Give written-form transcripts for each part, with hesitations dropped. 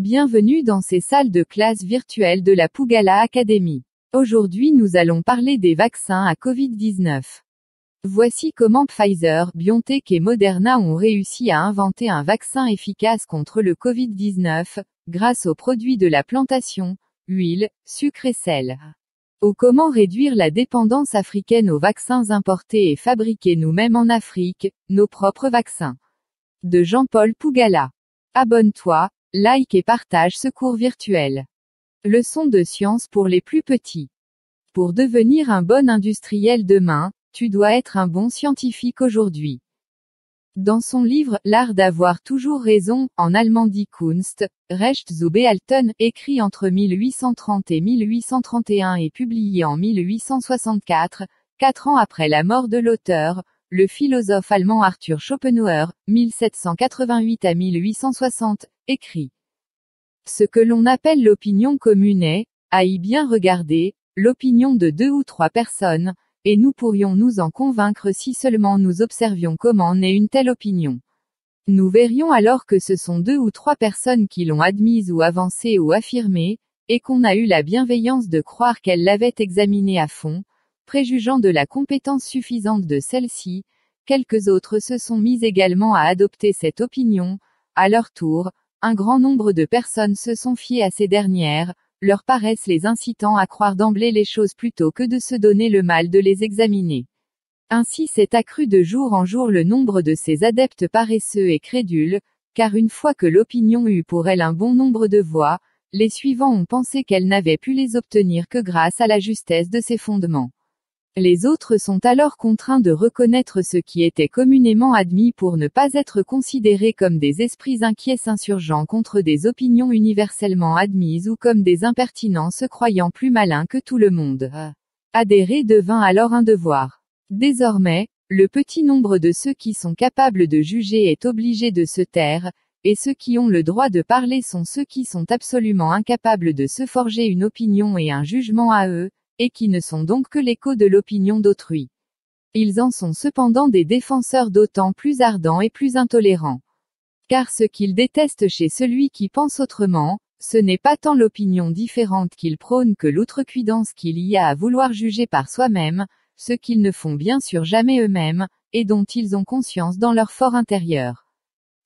Bienvenue dans ces salles de classe virtuelles de la Pougala Academy. Aujourd'hui nous allons parler des vaccins à Covid-19. Voici comment Pfizer, BioNTech et Moderna ont réussi à inventer un vaccin efficace contre le Covid-19, grâce aux produits de la plantation, huile, sucre et sel. Ou comment réduire la dépendance africaine aux vaccins importés et fabriquer nous-mêmes en Afrique, nos propres vaccins. De Jean-Paul Pougala. Abonne-toi, like et partage ce cours virtuel. Leçon de science pour les plus petits. Pour devenir un bon industriel demain, tu dois être un bon scientifique aujourd'hui. Dans son livre « L'art d'avoir toujours raison », en allemand dit Kunst, Recht zu behalten, écrit entre 1830 et 1831 et publié en 1864, 4 ans après la mort de l'auteur, le philosophe allemand Arthur Schopenhauer, 1788 à 1860, écrit: Ce que l'on appelle l'opinion commune est, à y bien regarder, l'opinion de 2 ou 3 personnes, et nous pourrions nous en convaincre si seulement nous observions comment naît une telle opinion. Nous verrions alors que ce sont 2 ou 3 personnes qui l'ont admise ou avancée ou affirmée, et qu'on a eu la bienveillance de croire qu'elles l'avaient examinée à fond, préjugeant de la compétence suffisante de celle-ci. Quelques autres se sont mis également à adopter cette opinion. À leur tour, un grand nombre de personnes se sont fiées à ces dernières, leur paresse les incitant à croire d'emblée les choses plutôt que de se donner le mal de les examiner. Ainsi s'est accru de jour en jour le nombre de ces adeptes paresseux et crédules, car une fois que l'opinion eut pour elle un bon nombre de voix, les suivants ont pensé qu'elle n'avait pu les obtenir que grâce à la justesse de ses fondements. Les autres sont alors contraints de reconnaître ce qui était communément admis pour ne pas être considérés comme des esprits inquiets s'insurgeant contre des opinions universellement admises ou comme des impertinents se croyant plus malins que tout le monde. Adhérer devint alors un devoir. Désormais, le petit nombre de ceux qui sont capables de juger est obligé de se taire, et ceux qui ont le droit de parler sont ceux qui sont absolument incapables de se forger une opinion et un jugement à eux, et qui ne sont donc que l'écho de l'opinion d'autrui. Ils en sont cependant des défenseurs d'autant plus ardents et plus intolérants. Car ce qu'ils détestent chez celui qui pense autrement, ce n'est pas tant l'opinion différente qu'ils prônent que l'outrecuidance qu'il y a à vouloir juger par soi-même, ce qu'ils ne font bien sûr jamais eux-mêmes, et dont ils ont conscience dans leur fort intérieur.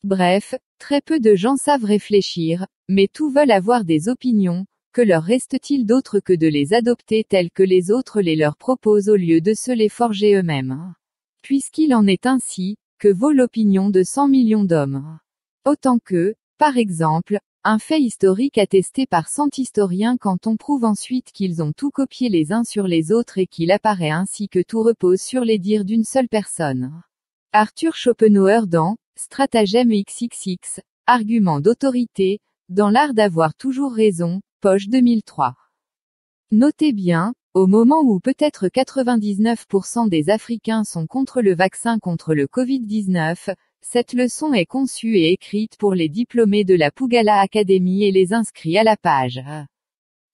Bref, très peu de gens savent réfléchir, mais tous veulent avoir des opinions. Que leur reste-t-il d'autre que de les adopter telles que les autres les leur proposent au lieu de se les forger eux-mêmes? Puisqu'il en est ainsi, que vaut l'opinion de 100 millions d'hommes? Autant que, par exemple, un fait historique attesté par 100 historiens quand on prouve ensuite qu'ils ont tout copié les uns sur les autres et qu'il apparaît ainsi que tout repose sur les dires d'une seule personne. Arthur Schopenhauer dans Stratagème XXX, argument d'autorité, dans l'art d'avoir toujours raison, Poche 2003. Notez bien, au moment où peut-être 99% des Africains sont contre le vaccin contre le Covid-19, cette leçon est conçue et écrite pour les diplômés de la Pougala Academy et les inscrits à la page.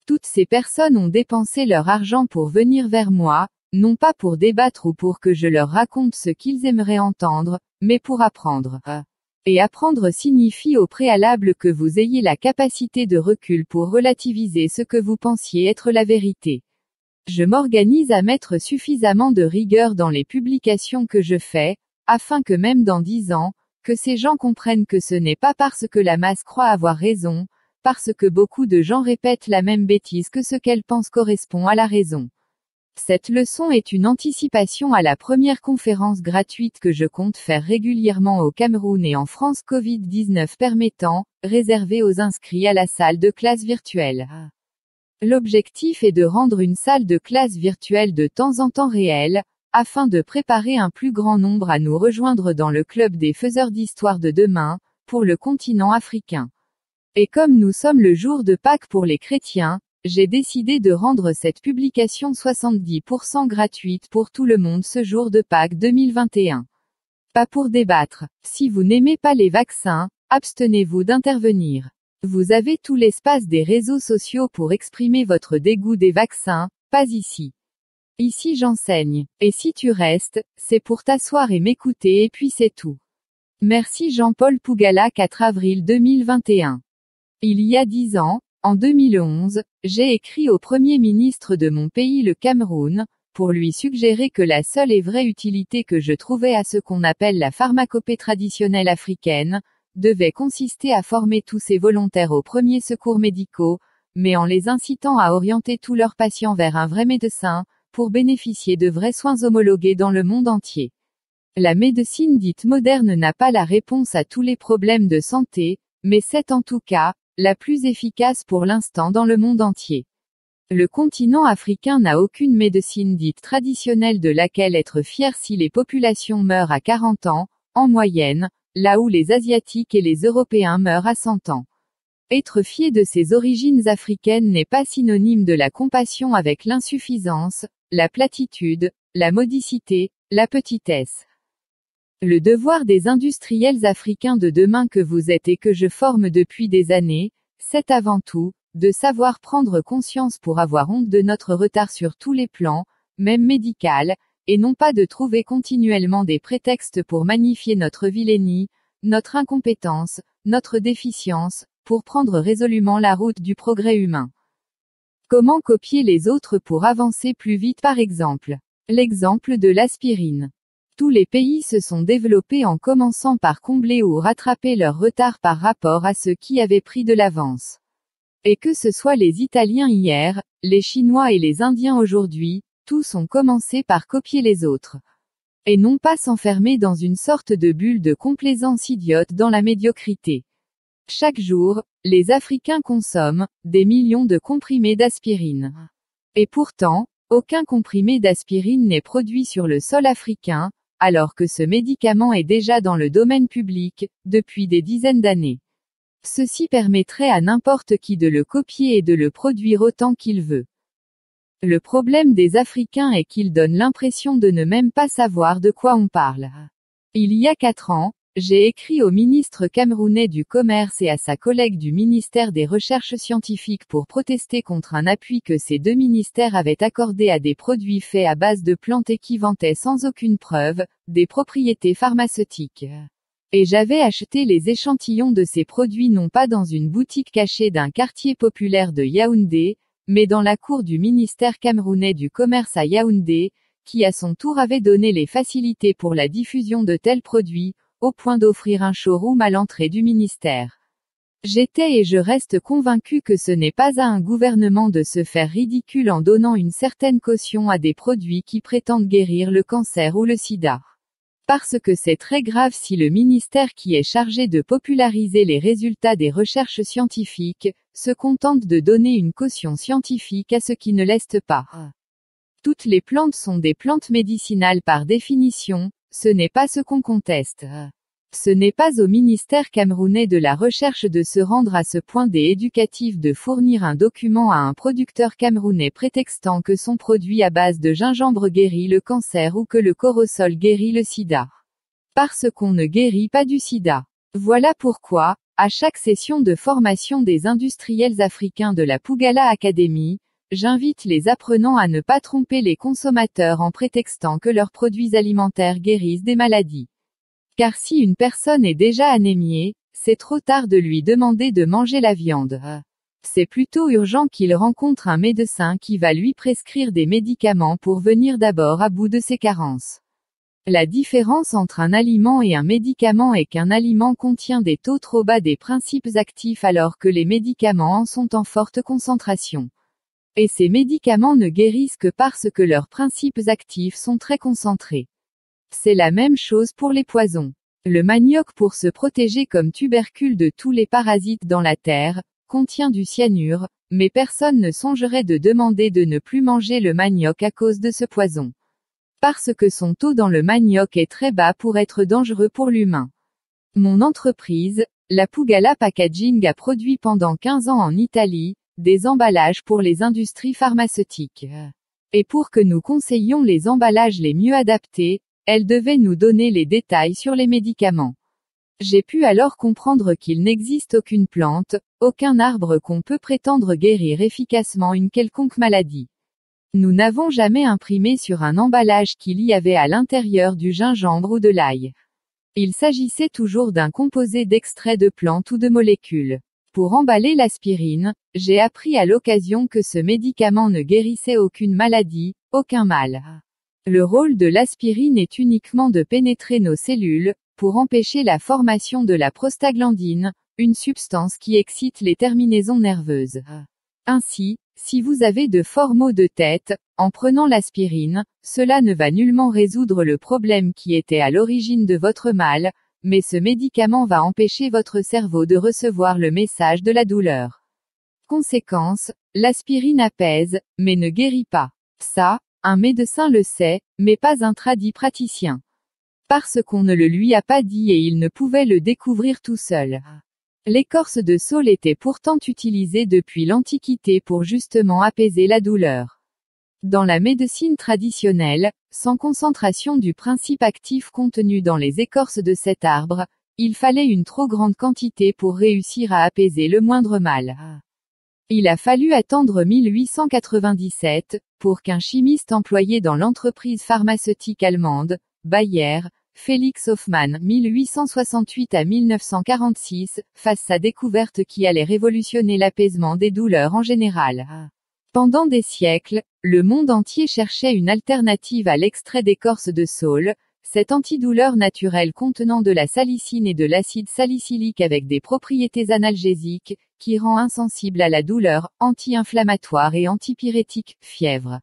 Toutes ces personnes ont dépensé leur argent pour venir vers moi, non pas pour débattre ou pour que je leur raconte ce qu'ils aimeraient entendre, mais pour apprendre. Et apprendre signifie au préalable que vous ayez la capacité de recul pour relativiser ce que vous pensiez être la vérité. Je m'organise à mettre suffisamment de rigueur dans les publications que je fais, afin que même dans 10 ans, que ces gens comprennent que ce n'est pas parce que la masse croit avoir raison, parce que beaucoup de gens répètent la même bêtise que ce qu'elle pense correspond à la raison. Cette leçon est une anticipation à la première conférence gratuite que je compte faire régulièrement au Cameroun et en France Covid-19 permettant, réservée aux inscrits à la salle de classe virtuelle. L'objectif est de rendre une salle de classe virtuelle de temps en temps réelle, afin de préparer un plus grand nombre à nous rejoindre dans le club des faiseurs d'histoire de demain, pour le continent africain. Et comme nous sommes le jour de Pâques pour les chrétiens, j'ai décidé de rendre cette publication 70% gratuite pour tout le monde ce jour de Pâques 2021. Pas pour débattre. Si vous n'aimez pas les vaccins, abstenez-vous d'intervenir. Vous avez tout l'espace des réseaux sociaux pour exprimer votre dégoût des vaccins, pas ici. Ici j'enseigne. Et si tu restes, c'est pour t'asseoir et m'écouter et puis c'est tout. Merci Jean-Paul Pougala 4 avril 2021. Il y a 10 ans, en 2011, j'ai écrit au Premier ministre de mon pays le Cameroun, pour lui suggérer que la seule et vraie utilité que je trouvais à ce qu'on appelle la pharmacopée traditionnelle africaine, devait consister à former tous ces volontaires aux premiers secours médicaux, mais en les incitant à orienter tous leurs patients vers un vrai médecin, pour bénéficier de vrais soins homologués dans le monde entier. La médecine dite moderne n'a pas la réponse à tous les problèmes de santé, mais c'est en tout cas, la plus efficace pour l'instant dans le monde entier. Le continent africain n'a aucune médecine dite traditionnelle de laquelle être fier si les populations meurent à 40 ans, en moyenne, là où les Asiatiques et les Européens meurent à 100 ans. Être fier de ses origines africaines n'est pas synonyme de la compassion avec l'insuffisance, la platitude, la modicité, la petitesse. Le devoir des industriels africains de demain que vous êtes et que je forme depuis des années, c'est avant tout, de savoir prendre conscience pour avoir honte de notre retard sur tous les plans, même médical, et non pas de trouver continuellement des prétextes pour magnifier notre vilainie, notre incompétence, notre déficience, pour prendre résolument la route du progrès humain. Comment copier les autres pour avancer plus vite par exemple? L'exemple de l'aspirine. Tous les pays se sont développés en commençant par combler ou rattraper leur retard par rapport à ceux qui avaient pris de l'avance. Et que ce soit les Italiens hier, les Chinois et les Indiens aujourd'hui, tous ont commencé par copier les autres. Et non pas s'enfermer dans une sorte de bulle de complaisance idiote dans la médiocrité. Chaque jour, les Africains consomment des millions de comprimés d'aspirine. Et pourtant, aucun comprimé d'aspirine n'est produit sur le sol africain, alors que ce médicament est déjà dans le domaine public, depuis des dizaines d'années. Ceci permettrait à n'importe qui de le copier et de le produire autant qu'il veut. Le problème des Africains est qu'ils donnent l'impression de ne même pas savoir de quoi on parle. Il y a 4 ans, j'ai écrit au ministre camerounais du Commerce et à sa collègue du ministère des Recherches scientifiques pour protester contre un appui que ces deux ministères avaient accordé à des produits faits à base de plantes et qui vantaient sans aucune preuve, des propriétés pharmaceutiques. Et j'avais acheté les échantillons de ces produits non pas dans une boutique cachée d'un quartier populaire de Yaoundé, mais dans la cour du ministère camerounais du Commerce à Yaoundé, qui à son tour avait donné les facilités pour la diffusion de tels produits, au point d'offrir un showroom à l'entrée du ministère. J'étais et je reste convaincu que ce n'est pas à un gouvernement de se faire ridicule en donnant une certaine caution à des produits qui prétendent guérir le cancer ou le sida. Parce que c'est très grave si le ministère qui est chargé de populariser les résultats des recherches scientifiques, se contente de donner une caution scientifique à ce qui ne l'est pas. Toutes les plantes sont des plantes médicinales par définition, ce n'est pas ce qu'on conteste. Ce n'est pas au ministère camerounais de la recherche de se rendre à ce point éducatif de fournir un document à un producteur camerounais prétextant que son produit à base de gingembre guérit le cancer ou que le corosol guérit le sida. Parce qu'on ne guérit pas du sida. Voilà pourquoi, à chaque session de formation des industriels africains de la Pougala Academy, j'invite les apprenants à ne pas tromper les consommateurs en prétextant que leurs produits alimentaires guérissent des maladies. Car si une personne est déjà anémiée, c'est trop tard de lui demander de manger la viande. C'est plutôt urgent qu'il rencontre un médecin qui va lui prescrire des médicaments pour venir d'abord à bout de ses carences. La différence entre un aliment et un médicament est qu'un aliment contient des taux trop bas des principes actifs alors que les médicaments en sont en forte concentration. Et ces médicaments ne guérissent que parce que leurs principes actifs sont très concentrés. C'est la même chose pour les poisons. Le manioc pour se protéger comme tubercule de tous les parasites dans la terre, contient du cyanure, mais personne ne songerait de demander de ne plus manger le manioc à cause de ce poison. Parce que son taux dans le manioc est très bas pour être dangereux pour l'humain. Mon entreprise, la Pougala Packaging a produit pendant 15 ans en Italie, des emballages pour les industries pharmaceutiques. Et pour que nous conseillions les emballages les mieux adaptés, elle devait nous donner les détails sur les médicaments. J'ai pu alors comprendre qu'il n'existe aucune plante, aucun arbre qu'on peut prétendre guérir efficacement une quelconque maladie. Nous n'avons jamais imprimé sur un emballage qu'il y avait à l'intérieur du gingembre ou de l'ail. Il s'agissait toujours d'un composé d'extrait de plantes ou de molécules. Pour emballer l'aspirine, j'ai appris à l'occasion que ce médicament ne guérissait aucune maladie, aucun mal. Le rôle de l'aspirine est uniquement de pénétrer nos cellules, pour empêcher la formation de la prostaglandine, une substance qui excite les terminaisons nerveuses. Ainsi, si vous avez de forts maux de tête, en prenant l'aspirine, cela ne va nullement résoudre le problème qui était à l'origine de votre mal, mais ce médicament va empêcher votre cerveau de recevoir le message de la douleur. Conséquence, l'aspirine apaise, mais ne guérit pas. Ça, un médecin le sait, mais pas un praticien. Parce qu'on ne le lui a pas dit et il ne pouvait le découvrir tout seul. L'écorce de saule était pourtant utilisée depuis l'Antiquité pour justement apaiser la douleur. Dans la médecine traditionnelle, sans concentration du principe actif contenu dans les écorces de cet arbre, il fallait une trop grande quantité pour réussir à apaiser le moindre mal. Il a fallu attendre 1897, pour qu'un chimiste employé dans l'entreprise pharmaceutique allemande, Bayer, Felix Hoffmann 1868 à 1946, fasse sa découverte qui allait révolutionner l'apaisement des douleurs en général. Pendant des siècles, le monde entier cherchait une alternative à l'extrait d'écorce de saule, cet antidouleur naturel contenant de la salicine et de l'acide salicylique avec des propriétés analgésiques, qui rend insensible à la douleur, anti-inflammatoire et antipyrétique, fièvre.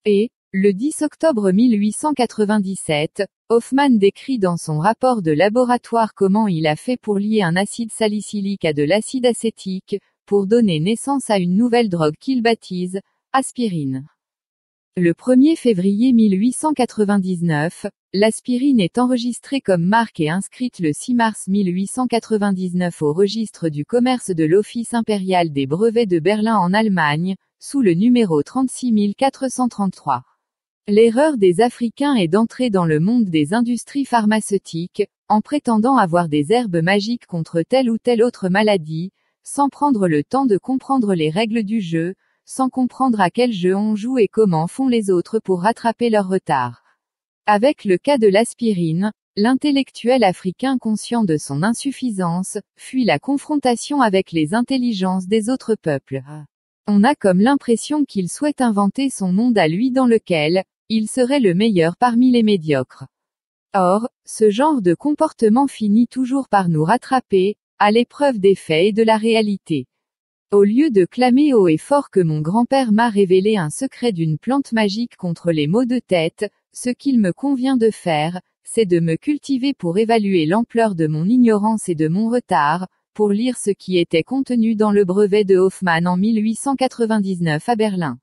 Et, le 10 octobre 1897, Hoffmann décrit dans son rapport de laboratoire comment il a fait pour lier un acide salicylique à de l'acide acétique, pour donner naissance à une nouvelle drogue qu'il baptise aspirine. Le 1er février 1899, l'aspirine est enregistrée comme marque et inscrite le 6 mars 1899 au registre du commerce de l'Office impérial des brevets de Berlin en Allemagne, sous le numéro 36433. L'erreur des Africains est d'entrer dans le monde des industries pharmaceutiques, en prétendant avoir des herbes magiques contre telle ou telle autre maladie, sans prendre le temps de comprendre les règles du jeu, sans comprendre à quel jeu on joue et comment font les autres pour rattraper leur retard. Avec le cas de l'aspirine, l'intellectuel africain conscient de son insuffisance, fuit la confrontation avec les intelligences des autres peuples. On a comme l'impression qu'il souhaite inventer son monde à lui dans lequel, il serait le meilleur parmi les médiocres. Or, ce genre de comportement finit toujours par nous rattraper, à l'épreuve des faits et de la réalité. Au lieu de clamer haut et fort que mon grand-père m'a révélé un secret d'une plante magique contre les maux de tête, ce qu'il me convient de faire, c'est de me cultiver pour évaluer l'ampleur de mon ignorance et de mon retard, pour lire ce qui était contenu dans le brevet de Hoffmann en 1899 à Berlin.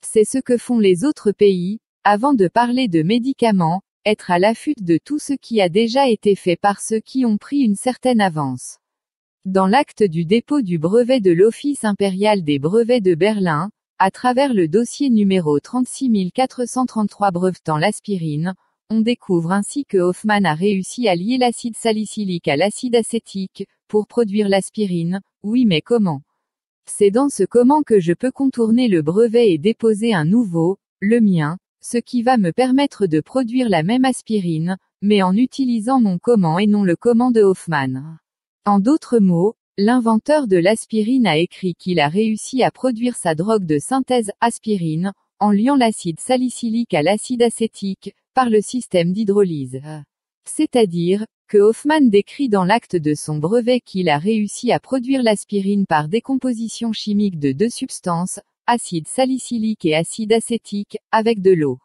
C'est ce que font les autres pays, avant de parler de médicaments, être à l'affût de tout ce qui a déjà été fait par ceux qui ont pris une certaine avance. Dans l'acte du dépôt du brevet de l'Office impérial des brevets de Berlin, à travers le dossier numéro 36433 brevetant l'aspirine, on découvre ainsi que Hoffmann a réussi à lier l'acide salicylique à l'acide acétique, pour produire l'aspirine. Oui, mais comment? C'est dans ce comment que je peux contourner le brevet et déposer un nouveau, le mien, ce qui va me permettre de produire la même aspirine, mais en utilisant mon comment et non le comment de Hoffmann. En d'autres mots, l'inventeur de l'aspirine a écrit qu'il a réussi à produire sa drogue de synthèse, aspirine, en liant l'acide salicylique à l'acide acétique, par le système d'hydrolyse. C'est-à-dire, que Hoffmann décrit dans l'acte de son brevet qu'il a réussi à produire l'aspirine par décomposition chimique de deux substances, acide salicylique et acide acétique, avec de l'eau.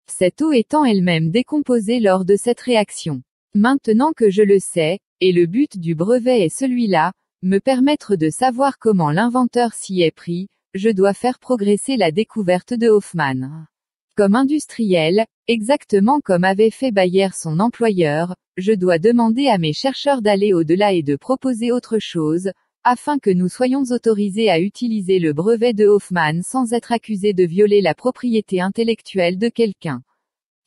Cette eau étant elle-même décomposée lors de cette réaction. Maintenant que je le sais, et le but du brevet est celui-là, me permettre de savoir comment l'inventeur s'y est pris, je dois faire progresser la découverte de Hoffmann. Comme industriel, exactement comme avait fait Bayer son employeur, je dois demander à mes chercheurs d'aller au-delà et de proposer autre chose, afin que nous soyons autorisés à utiliser le brevet de Hoffmann sans être accusés de violer la propriété intellectuelle de quelqu'un.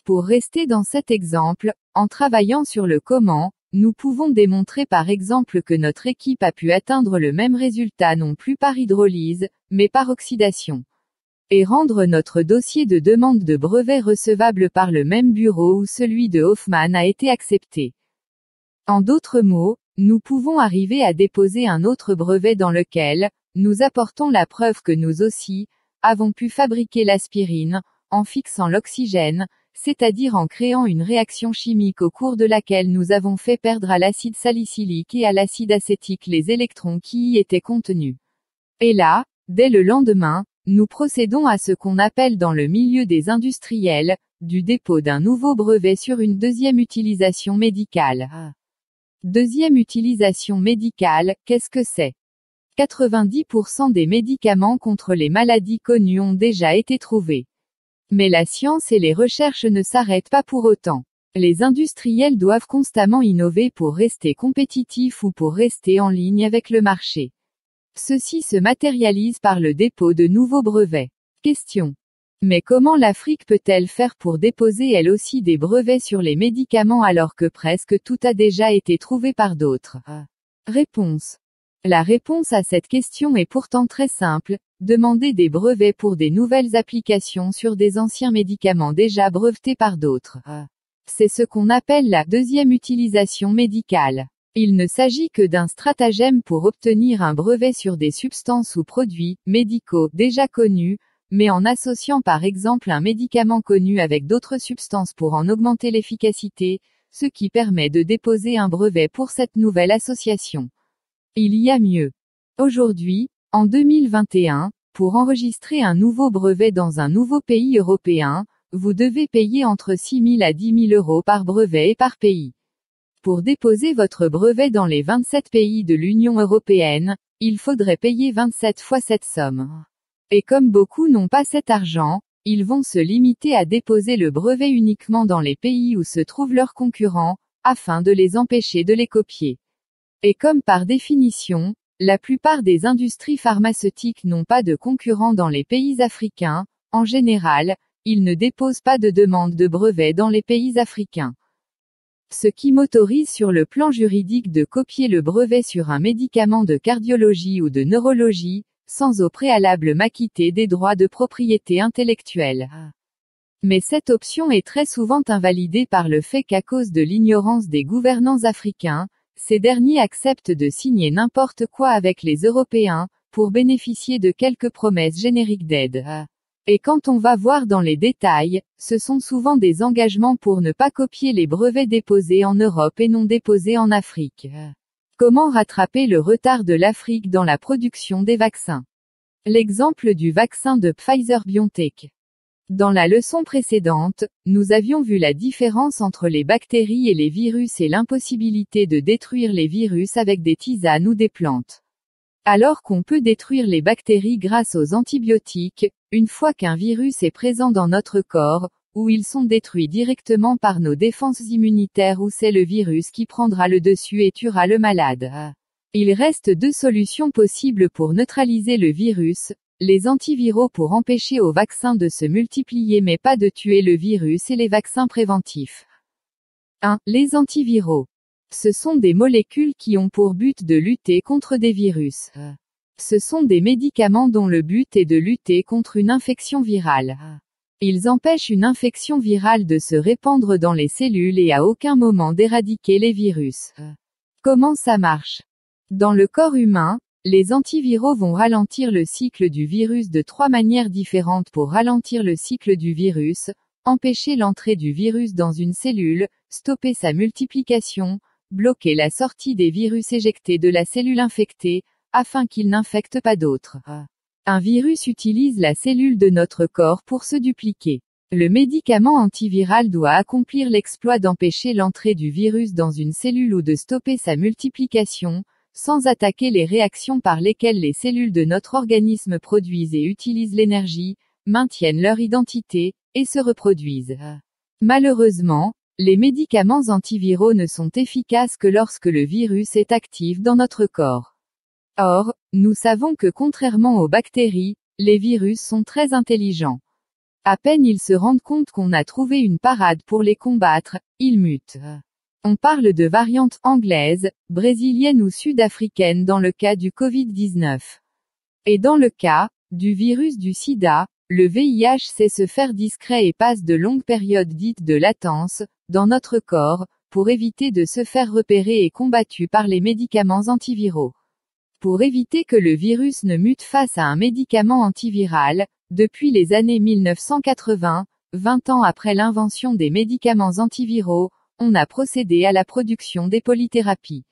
Pour rester dans cet exemple, en travaillant sur le comment, nous pouvons démontrer par exemple que notre équipe a pu atteindre le même résultat non plus par hydrolyse, mais par oxydation. Et rendre notre dossier de demande de brevet recevable par le même bureau où celui de Hoffmann a été accepté. En d'autres mots, nous pouvons arriver à déposer un autre brevet dans lequel, nous apportons la preuve que nous aussi, avons pu fabriquer l'aspirine, en fixant l'oxygène, c'est-à-dire en créant une réaction chimique au cours de laquelle nous avons fait perdre à l'acide salicylique et à l'acide acétique les électrons qui y étaient contenus. Et là, dès le lendemain, nous procédons à ce qu'on appelle dans le milieu des industriels, du dépôt d'un nouveau brevet sur une deuxième utilisation médicale. Deuxième utilisation médicale, qu'est-ce que c'est ? 90% des médicaments contre les maladies connues ont déjà été trouvés. Mais la science et les recherches ne s'arrêtent pas pour autant. Les industriels doivent constamment innover pour rester compétitifs ou pour rester en ligne avec le marché. Ceci se matérialise par le dépôt de nouveaux brevets. Question. Mais comment l'Afrique peut-elle faire pour déposer elle aussi des brevets sur les médicaments alors que presque tout a déjà été trouvé par d'autres ? Réponse. La réponse à cette question est pourtant très simple, demander des brevets pour des nouvelles applications sur des anciens médicaments déjà brevetés par d'autres. C'est ce qu'on appelle la deuxième utilisation médicale. Il ne s'agit que d'un stratagème pour obtenir un brevet sur des substances ou produits médicaux déjà connus, mais en associant par exemple un médicament connu avec d'autres substances pour en augmenter l'efficacité, ce qui permet de déposer un brevet pour cette nouvelle association. Il y a mieux. Aujourd'hui, en 2021, pour enregistrer un nouveau brevet dans un nouveau pays européen, vous devez payer entre 6 000 à 10 000 euros par brevet et par pays. Pour déposer votre brevet dans les 27 pays de l'Union européenne, il faudrait payer 27 fois cette somme. Et comme beaucoup n'ont pas cet argent, ils vont se limiter à déposer le brevet uniquement dans les pays où se trouvent leurs concurrents, afin de les empêcher de les copier. Et comme par définition, la plupart des industries pharmaceutiques n'ont pas de concurrents dans les pays africains, en général, ils ne déposent pas de demande de brevet dans les pays africains. Ce qui m'autorise sur le plan juridique de copier le brevet sur un médicament de cardiologie ou de neurologie, sans au préalable m'acquitter des droits de propriété intellectuelle. Mais cette option est très souvent invalidée par le fait qu'à cause de l'ignorance des gouvernants africains, ces derniers acceptent de signer n'importe quoi avec les Européens, pour bénéficier de quelques promesses génériques d'aide. Et quand on va voir dans les détails, ce sont souvent des engagements pour ne pas copier les brevets déposés en Europe et non déposés en Afrique. Comment rattraper le retard de l'Afrique dans la production des vaccins ? L'exemple du vaccin de Pfizer-BioNTech. Dans la leçon précédente, nous avions vu la différence entre les bactéries et les virus et l'impossibilité de détruire les virus avec des tisanes ou des plantes. Alors qu'on peut détruire les bactéries grâce aux antibiotiques, une fois qu'un virus est présent dans notre corps, ou ils sont détruits directement par nos défenses immunitaires ou c'est le virus qui prendra le dessus et tuera le malade. Il reste deux solutions possibles pour neutraliser le virus. Les antiviraux pour empêcher aux vaccins de se multiplier mais pas de tuer le virus et les vaccins préventifs. 1. Les antiviraux. Ce sont des molécules qui ont pour but de lutter contre des virus. Ce sont des médicaments dont le but est de lutter contre une infection virale. Ils empêchent une infection virale de se répandre dans les cellules et à aucun moment d'éradiquer les virus. Comment ça marche ? Dans le corps humain, les antiviraux vont ralentir le cycle du virus de 3 manières différentes pour ralentir le cycle du virus, empêcher l'entrée du virus dans une cellule, stopper sa multiplication, bloquer la sortie des virus éjectés de la cellule infectée, afin qu'il n'infecte pas d'autres. Un virus utilise la cellule de notre corps pour se dupliquer. Le médicament antiviral doit accomplir l'exploit d'empêcher l'entrée du virus dans une cellule ou de stopper sa multiplication, sans attaquer les réactions par lesquelles les cellules de notre organisme produisent et utilisent l'énergie, maintiennent leur identité, et se reproduisent. Malheureusement, les médicaments antiviraux ne sont efficaces que lorsque le virus est actif dans notre corps. Or, nous savons que contrairement aux bactéries, les virus sont très intelligents. À peine ils se rendent compte qu'on a trouvé une parade pour les combattre, ils mutent. On parle de variantes anglaises, brésiliennes ou sud-africaines dans le cas du Covid-19. Et dans le cas du virus du sida, le VIH sait se faire discret et passe de longues périodes dites de latence, dans notre corps, pour éviter de se faire repérer et combattu par les médicaments antiviraux. Pour éviter que le virus ne mute face à un médicament antiviral, depuis les années 1980, 20 ans après l'invention des médicaments antiviraux, on a procédé à la production des polythérapies.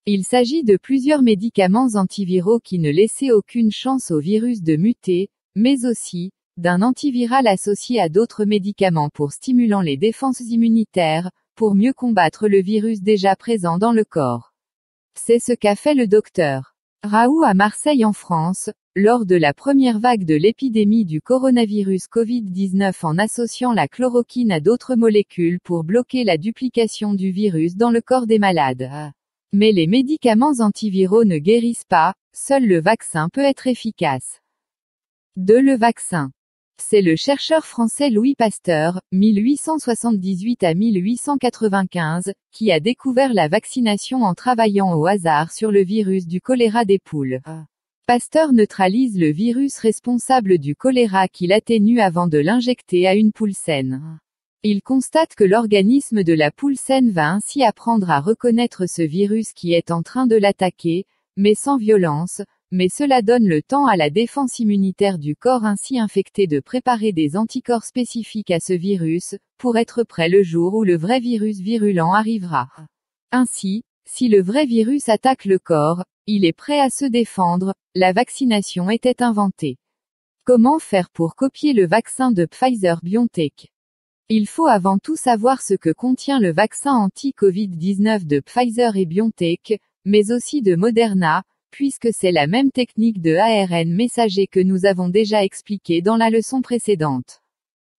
Il s'agit de plusieurs médicaments antiviraux qui ne laissaient aucune chance au virus de muter, mais aussi, d'un antiviral associé à d'autres médicaments pour stimulant les défenses immunitaires, pour mieux combattre le virus déjà présent dans le corps. C'est ce qu'a fait le docteur Raoult à Marseille en France, lors de la première vague de l'épidémie du coronavirus Covid-19 en associant la chloroquine à d'autres molécules pour bloquer la duplication du virus dans le corps des malades. Mais les médicaments antiviraux ne guérissent pas, seul le vaccin peut être efficace. Le vaccin. C'est le chercheur français Louis Pasteur, 1878 à 1895, qui a découvert la vaccination en travaillant au hasard sur le virus du choléra des poules. Pasteur neutralise le virus responsable du choléra qu'il atténue avant de l'injecter à une poule saine. Il constate que l'organisme de la poule saine va ainsi apprendre à reconnaître ce virus qui est en train de l'attaquer, mais sans violence, mais cela donne le temps à la défense immunitaire du corps ainsi infecté de préparer des anticorps spécifiques à ce virus, pour être prêt le jour où le vrai virus virulent arrivera. Ainsi, si le vrai virus attaque le corps, il est prêt à se défendre. La vaccination était inventée. Comment faire pour copier le vaccin de Pfizer-BioNTech? Il faut avant tout savoir ce que contient le vaccin anti-Covid-19 de Pfizer et BioNTech, mais aussi de Moderna, puisque c'est la même technique de ARN messager que nous avons déjà expliqué dans la leçon précédente.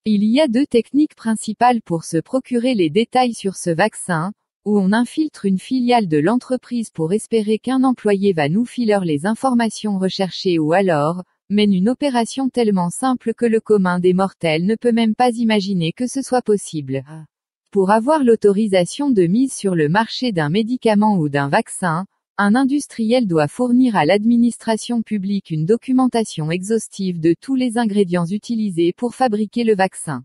Il y a deux techniques principales pour se procurer les détails sur ce vaccin, où on infiltre une filiale de l'entreprise pour espérer qu'un employé va nous filer les informations recherchées ou alors, mène une opération tellement simple que le commun des mortels ne peut même pas imaginer que ce soit possible. Pour avoir l'autorisation de mise sur le marché d'un médicament ou d'un vaccin, un industriel doit fournir à l'administration publique une documentation exhaustive de tous les ingrédients utilisés pour fabriquer le vaccin.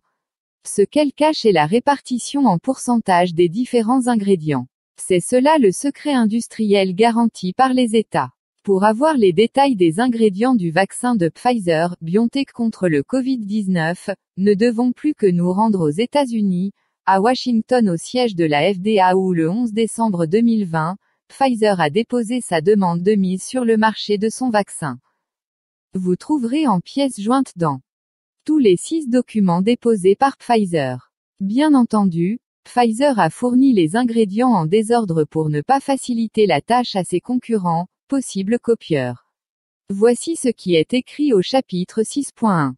Ce qu'elle cache est la répartition en pourcentage des différents ingrédients. C'est cela le secret industriel garanti par les États. Pour avoir les détails des ingrédients du vaccin de Pfizer-BioNTech contre le Covid-19, ne devons plus que nous rendre aux États-Unis, à Washington au siège de la FDA où le 11 décembre 2020, Pfizer a déposé sa demande de mise sur le marché de son vaccin. Vous trouverez en pièces jointes dans tous les 6 documents déposés par Pfizer. Bien entendu, Pfizer a fourni les ingrédients en désordre pour ne pas faciliter la tâche à ses concurrents, possibles copieurs. Voici ce qui est écrit au chapitre 6.1.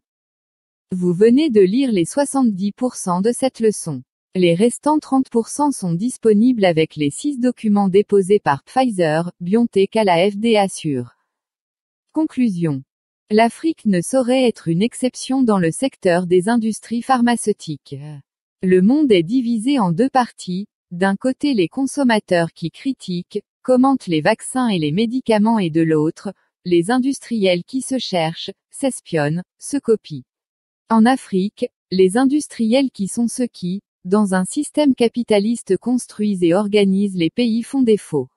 Vous venez de lire les 70% de cette leçon. Les restants 30% sont disponibles avec les 6 documents déposés par Pfizer, BioNTech à la FDA sur. Conclusion. L'Afrique ne saurait être une exception dans le secteur des industries pharmaceutiques. Le monde est divisé en deux parties, d'un côté les consommateurs qui critiquent, commentent les vaccins et les médicaments et de l'autre, les industriels qui se cherchent, s'espionnent, se copient. En Afrique, les industriels qui sont ceux qui, dans un système capitaliste construisent et organisent les pays font défaut.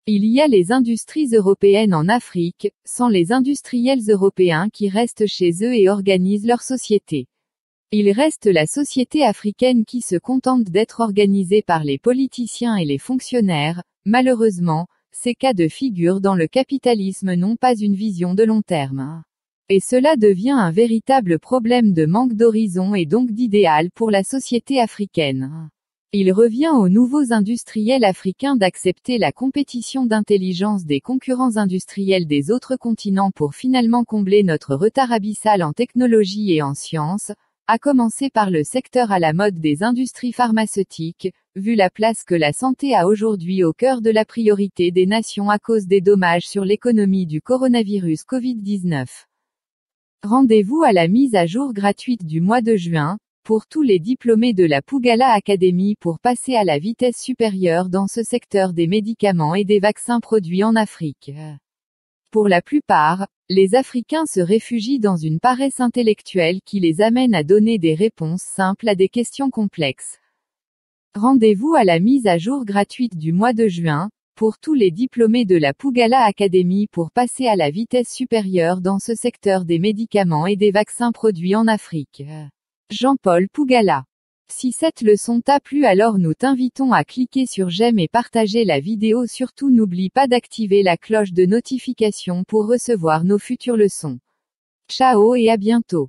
Il y a les industries européennes en Afrique, sans les industriels européens qui restent chez eux et organisent leur société. Il reste la société africaine qui se contente d'être organisée par les politiciens et les fonctionnaires. Malheureusement, ces cas de figure dans le capitalisme n'ont pas une vision de long terme. Et cela devient un véritable problème de manque d'horizon et donc d'idéal pour la société africaine. Il revient aux nouveaux industriels africains d'accepter la compétition d'intelligence des concurrents industriels des autres continents pour finalement combler notre retard abyssal en technologie et en sciences, à commencer par le secteur à la mode des industries pharmaceutiques, vu la place que la santé a aujourd'hui au cœur de la priorité des nations à cause des dommages sur l'économie du coronavirus Covid-19. Rendez-vous à la mise à jour gratuite du mois de juin, pour tous les diplômés de la Pugala Academy pour passer à la vitesse supérieure dans ce secteur des médicaments et des vaccins produits en Afrique. Pour la plupart, les Africains se réfugient dans une paresse intellectuelle qui les amène à donner des réponses simples à des questions complexes. Rendez-vous à la mise à jour gratuite du mois de juin, pour tous les diplômés de la Pugala Academy pour passer à la vitesse supérieure dans ce secteur des médicaments et des vaccins produits en Afrique. Jean-Paul Pugala. Si cette leçon t'a plu, alors nous t'invitons à cliquer sur j'aime et partager la vidéo. Surtout n'oublie pas d'activer la cloche de notification pour recevoir nos futures leçons. Ciao et à bientôt.